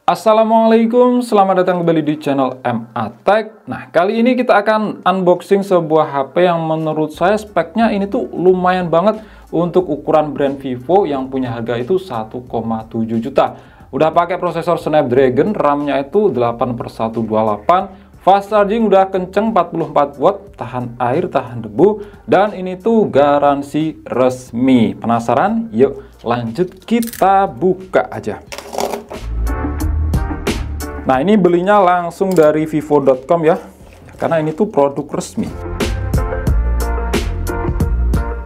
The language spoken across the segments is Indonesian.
Assalamualaikum, selamat datang kembali di channel MA Tech. Nah, kali ini kita akan unboxing sebuah HP yang menurut saya speknya ini tuh lumayan banget untuk ukuran brand Vivo yang punya harga itu 1,7 juta. Udah pakai prosesor Snapdragon, RAM-nya itu 8/128, fast charging udah kenceng 44 watt, tahan air, tahan debu, dan ini tuh garansi resmi. Penasaran? Yuk, lanjut kita buka aja. Nah, ini belinya langsung dari vivo.com ya, karena ini tuh produk resmi.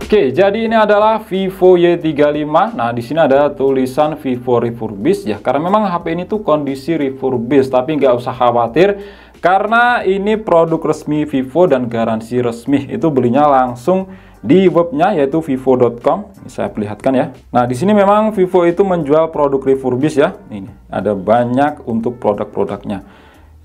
Oke, jadi ini adalah Vivo Y35. Nah, di sini ada tulisan Vivo Refurbished ya, karena memang HP ini tuh kondisi refurbished, tapi nggak usah khawatir karena ini produk resmi Vivo dan garansi resmi. Itu belinya langsung di webnya yaitu vivo.com. Saya perlihatkan ya. Nah, di sini memang Vivo itu menjual produk refurbished ya. Ini ada banyak untuk produk-produknya.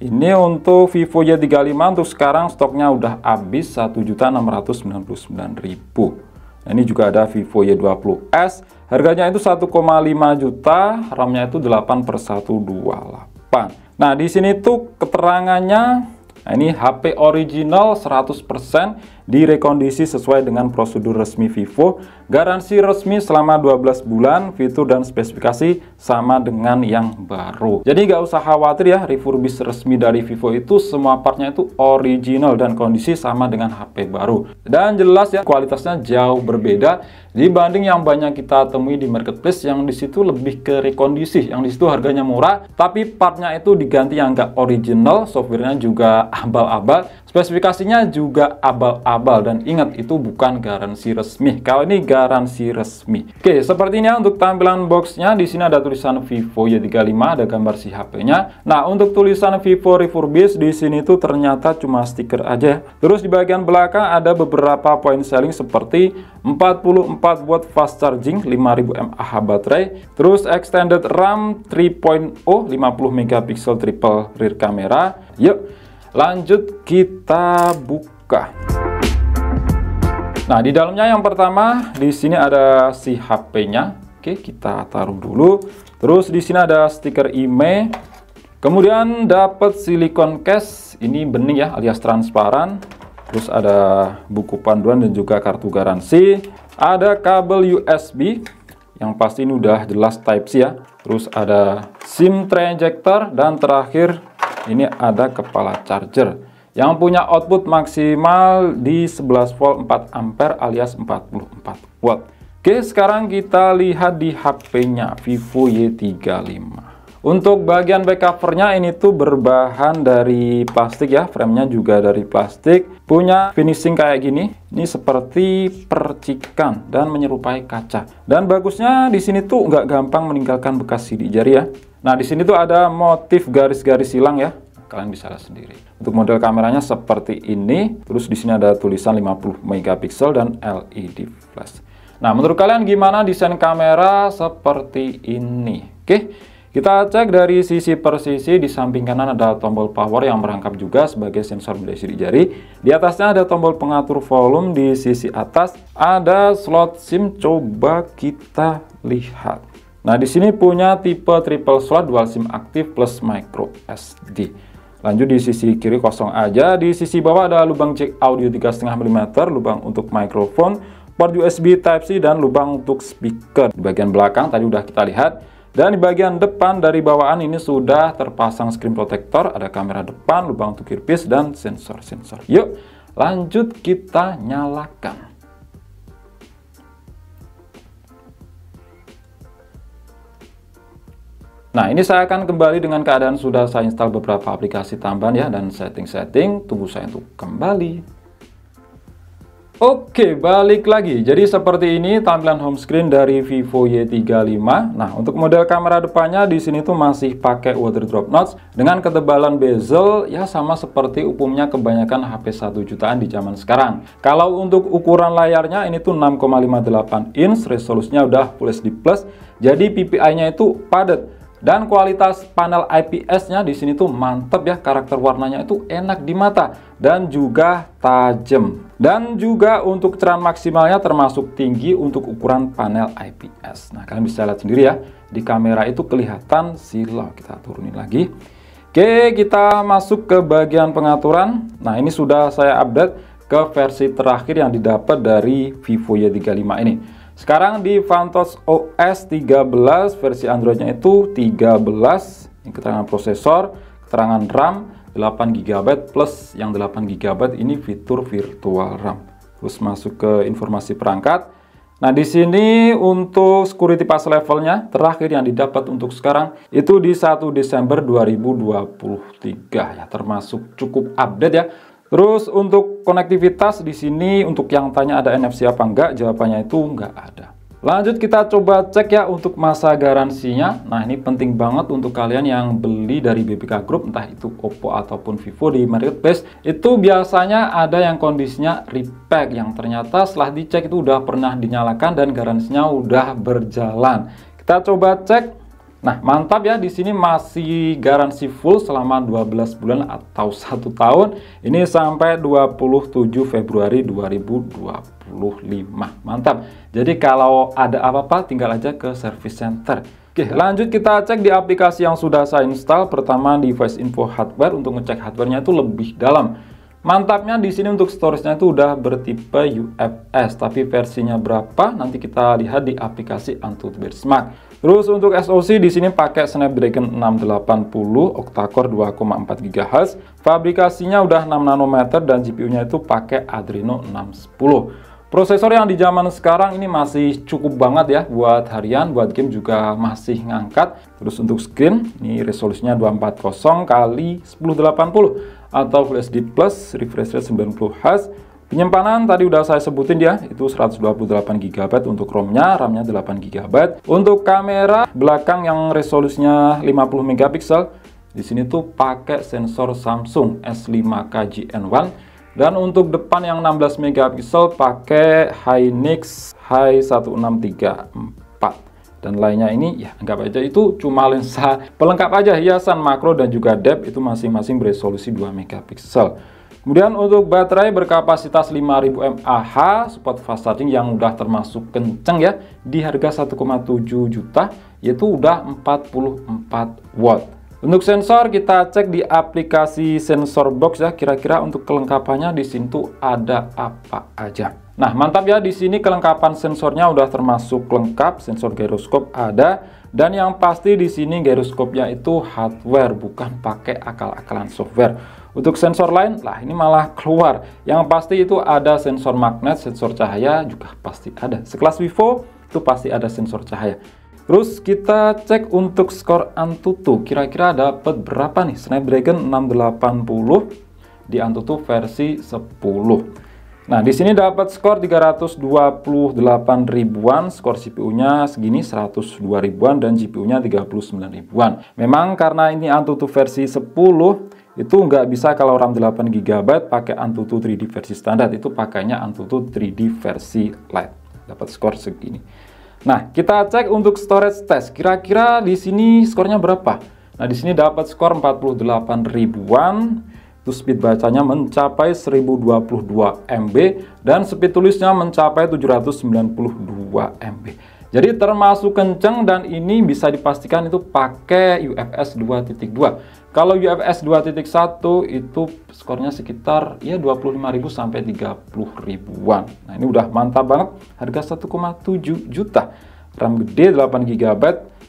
Ini untuk Vivo Y35 untuk sekarang stoknya udah habis 1.699.000. Nah, ini juga ada Vivo Y20s. Harganya itu 1,5 juta, RAM-nya itu 8/128. Nah, di sini tuh keterangannya, nah, ini HP original 100% direkondisi sesuai dengan prosedur resmi Vivo, garansi resmi selama 12 bulan, fitur dan spesifikasi sama dengan yang baru. Jadi nggak usah khawatir ya, refurbished resmi dari Vivo itu semua partnya itu original dan kondisi sama dengan HP baru. Dan jelas ya, kualitasnya jauh berbeda dibanding yang banyak kita temui di marketplace yang disitu lebih ke rekondisi, yang disitu harganya murah, tapi partnya itu diganti yang nggak original, softwarenya juga abal-abal, spesifikasinya juga abal-abal, dan ingat itu bukan garansi resmi. Kalau ini garansi resmi. Oke, seperti ini ya untuk tampilan boxnya. Di sini ada tulisan Vivo Y35, ada gambar si HP-nya. Nah, untuk tulisan Vivo Refurbished di sini tuh ternyata cuma stiker aja. Terus di bagian belakang ada beberapa point selling seperti 44 watt fast charging, 5000 mAh baterai, terus extended RAM 3.0, 50 megapiksel triple rear camera. Yuk, lanjut kita buka. Nah, di dalamnya yang pertama di sini ada si HP-nya. Oke, kita taruh dulu. Terus di sini ada stiker IMEI. Kemudian dapat silikon case, ini bening ya, alias transparan. Terus ada buku panduan dan juga kartu garansi. Ada kabel USB, yang pasti ini udah jelas Type-C ya. Terus ada SIM tray injector, dan terakhir ini ada kepala charger yang punya output maksimal di 11 volt 4 ampere alias 44 watt. Oke, sekarang kita lihat di HP-nya Vivo Y35. Untuk bagian back covernya ini tuh berbahan dari plastik ya, framenya juga dari plastik, punya finishing kayak gini. Ini seperti percikan dan menyerupai kaca. Dan bagusnya di sini tuh nggak gampang meninggalkan bekas sidik jari ya. Nah, di sini tuh ada motif garis-garis silang ya. Kalian bisa lihat sendiri. Untuk model kameranya seperti ini. Terus di sini ada tulisan 50 megapiksel dan LED flash. Nah, menurut kalian gimana desain kamera seperti ini? Oke, kita cek dari sisi per sisi. Di samping kanan ada tombol power yang merangkap juga sebagai sensor benda sidik jari. Di atasnya ada tombol pengatur volume. Di sisi atas ada slot SIM. Coba kita lihat. Nah, di sini punya tipe triple slot dual SIM aktif plus micro SD. Lanjut di sisi kiri kosong aja. Di sisi bawah ada lubang jack audio 3,5 mm, lubang untuk mikrofon, port USB Type-C, dan lubang untuk speaker. Di bagian belakang tadi udah kita lihat. Dan di bagian depan dari bawaan ini sudah terpasang screen protector, ada kamera depan, lubang untuk earpiece, dan sensor-sensor. Yuk, lanjut kita nyalakan. Nah, ini saya akan kembali dengan keadaan sudah saya install beberapa aplikasi tambahan ya, dan setting-setting. Tunggu saya untuk kembali. Oke, balik lagi. Jadi seperti ini tampilan home screen dari Vivo Y35. Nah, untuk model kamera depannya di sini tuh masih pakai water drop notch dengan ketebalan bezel ya, sama seperti umumnya kebanyakan HP 1 jutaan di zaman sekarang. Kalau untuk ukuran layarnya ini tuh 6,58 inch, resolusinya udah Full HD+. Jadi PPI-nya itu padat. Dan kualitas panel IPS-nya di sini tuh mantep ya, karakter warnanya itu enak di mata dan juga tajam. Dan juga untuk cerahan maksimalnya termasuk tinggi untuk ukuran panel IPS. Nah, kalian bisa lihat sendiri ya, di kamera itu kelihatan silau. Kita turunin lagi. Oke, kita masuk ke bagian pengaturan. Nah, ini sudah saya update ke versi terakhir yang didapat dari Vivo Y35 ini. Sekarang di Vantos OS 13 versi Androidnya itu 13, ini keterangan prosesor, keterangan RAM 8GB plus yang 8GB ini fitur virtual RAM. Terus masuk ke informasi perangkat. Nah, di sini untuk security pass levelnya terakhir yang didapat untuk sekarang itu di 1 Desember 2023 ya, termasuk cukup update ya. Terus untuk konektivitas di sini untuk yang tanya ada NFC apa enggak, jawabannya itu enggak ada. Lanjut kita coba cek ya untuk masa garansinya. Nah, ini penting banget untuk kalian yang beli dari BBK Group, entah itu Oppo ataupun Vivo di marketplace, itu biasanya ada yang kondisinya repack yang ternyata setelah dicek itu udah pernah dinyalakan dan garansinya udah berjalan. Kita coba cek. Nah, mantap ya, di sini masih garansi full selama 12 bulan atau 1 tahun. Ini sampai 27 Februari 2025. Mantap. Jadi kalau ada apa-apa tinggal aja ke service center. Oke, lanjut kita cek di aplikasi yang sudah saya install. Pertama di Device Info Hardware untuk ngecek hardware-nya itu lebih dalam. Mantapnya di sini untuk storage-nya itu udah bertipe UFS, tapi versinya berapa nanti kita lihat di aplikasi AnTuTu Benchmark. Terus untuk SoC di sini pakai Snapdragon 680 octa-core 2,4 GHz. Fabrikasinya udah 6 nanometer dan GPU-nya itu pakai Adreno 610. Prosesor yang di zaman sekarang ini masih cukup banget ya buat harian, buat game juga masih ngangkat. Terus untuk screen, ini resolusinya 240 x 1080 atau Full HD Plus, refresh rate 90Hz. Penyimpanan tadi udah saya sebutin ya, itu 128GB untuk ROM-nya, RAM-nya 8GB. Untuk kamera belakang yang resolusinya 50MP, di sini tuh pakai sensor Samsung S5K GN1. Dan untuk depan yang 16MP pakai Hynix H1634. Dan lainnya ini ya anggap aja itu cuma lensa pelengkap aja, hiasan makro dan juga depth itu masing-masing beresolusi 2MP. Kemudian untuk baterai berkapasitas 5000 mAh, support fast charging yang udah termasuk kenceng ya, di harga 1,7 juta yaitu udah 44 watt. Untuk sensor kita cek di aplikasi sensor box ya, kira-kira untuk kelengkapannya di sini tuh ada apa aja. Nah, mantap ya, di sini kelengkapan sensornya udah termasuk lengkap, sensor gyroskop ada, dan yang pasti di sini gyroskopnya itu hardware, bukan pakai akal-akalan software. Untuk sensor lain, lah ini malah keluar. Yang pasti itu ada sensor magnet, sensor cahaya juga pasti ada. Sekelas Vivo itu pasti ada sensor cahaya. Terus kita cek untuk skor AnTuTu, kira-kira dapat berapa nih? Snapdragon 680 di AnTuTu versi 10. Nah, di sini dapat skor 328 ribuan, skor CPU-nya segini 102 ribuan dan GPU-nya 39 ribuan. Memang karena ini AnTuTu versi 10, itu nggak bisa kalau RAM 8GB pakai AnTuTu 3D versi standar, itu pakainya AnTuTu 3D versi Lite. Dapat skor segini. Nah, kita cek untuk storage test. Kira-kira di sini skornya berapa? Nah, di sini dapat skor 48 ribuan. Itu speed bacanya mencapai 1022 MB dan speed tulisnya mencapai 792 MB. Jadi termasuk kenceng dan ini bisa dipastikan itu pakai UFS 2.2. Kalau UFS 2.1 itu skornya sekitar ya 25.000 sampai 30 ribuan. Nah, ini udah mantap banget. Harga 1,7 juta. RAM gede 8GB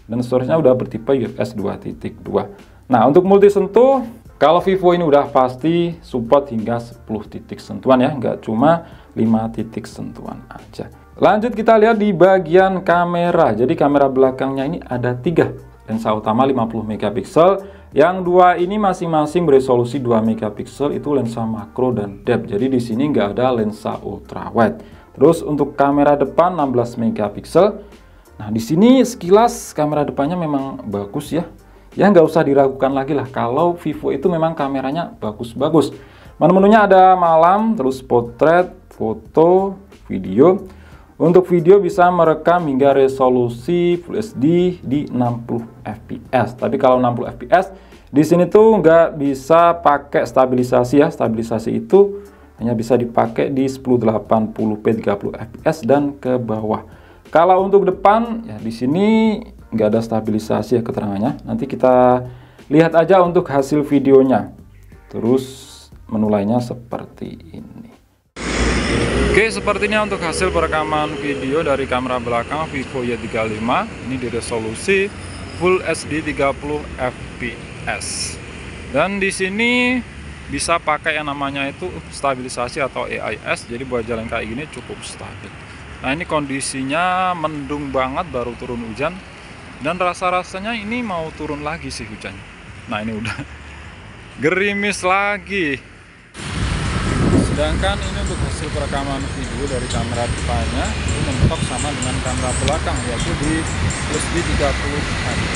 dan storage-nya udah bertipe UFS 2.2. Nah, untuk multi sentuh, kalau Vivo ini udah pasti support hingga 10 titik sentuhan ya, nggak cuma 5 titik sentuhan aja. Lanjut kita lihat di bagian kamera. Jadi kamera belakangnya ini ada 3. Lensa utama 50MP, yang 2 ini masing-masing beresolusi 2MP, itu lensa makro dan depth. Jadi di sini nggak ada lensa ultrawide. Terus untuk kamera depan 16MP. Nah, di sini sekilas kamera depannya memang bagus ya. Ya nggak usah diragukan lagi lah, kalau Vivo itu memang kameranya bagus-bagus. Menu-menunya ada malam, terus potret, foto, video. Untuk video bisa merekam hingga resolusi Full HD di 60 fps. Tapi kalau 60 fps di sini tuh nggak bisa pakai stabilisasi ya. Stabilisasi itu hanya bisa dipakai di 1080p 30 fps dan ke bawah. Kalau untuk depan ya di sini nggak ada stabilisasi ya keterangannya. Nanti kita lihat aja untuk hasil videonya. Terus menu lainnya seperti ini. Oke, sepertinya untuk hasil perekaman video dari kamera belakang Vivo Y35 ini di resolusi Full HD 30 fps. Dan di sini bisa pakai yang namanya itu stabilisasi atau AIS. Jadi buat jalan kayak gini cukup stabil. Nah, ini kondisinya mendung banget, baru turun hujan. Dan rasa-rasanya ini mau turun lagi sih hujan. Nah, ini udah gerimis lagi. Sedangkan ini untuk hasil perekaman video dari kamera depannya ini mentok sama dengan kamera belakang, yaitu di Full HD 30 fps.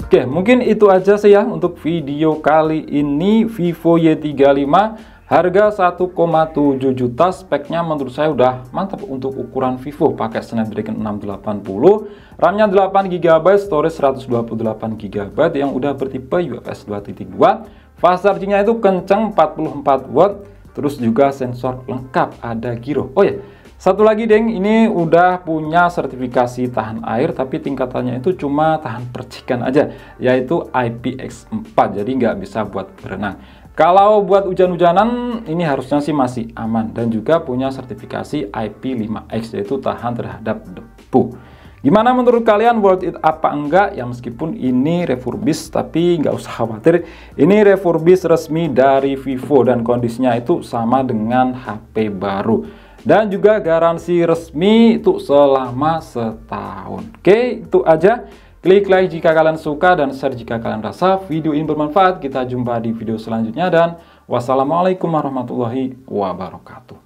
Oke, mungkin itu aja sih ya untuk video kali ini. Vivo Y35 harga 1,7 juta, speknya menurut saya udah mantap untuk ukuran Vivo, pakai Snapdragon 680, RAM-nya 8GB, storage 128GB yang udah bertipe UFS 2.2, fast charging-nya itu kenceng 44 watt, terus juga sensor lengkap, ada gyro. Oh ya, satu lagi deng, ini udah punya sertifikasi tahan air, tapi tingkatannya itu cuma tahan percikan aja, yaitu IPX4, jadi nggak bisa buat berenang. Kalau buat hujan-hujanan, ini harusnya sih masih aman, dan juga punya sertifikasi IP5X, yaitu tahan terhadap debu. Gimana menurut kalian, worth it apa enggak? Ya meskipun ini refurbish, tapi nggak usah khawatir, ini refurbish resmi dari Vivo, dan kondisinya itu sama dengan HP baru. Dan juga garansi resmi itu selama setahun. Oke, itu aja. Klik like jika kalian suka dan share jika kalian rasa video ini bermanfaat. Kita jumpa di video selanjutnya dan wassalamualaikum warahmatullahi wabarakatuh.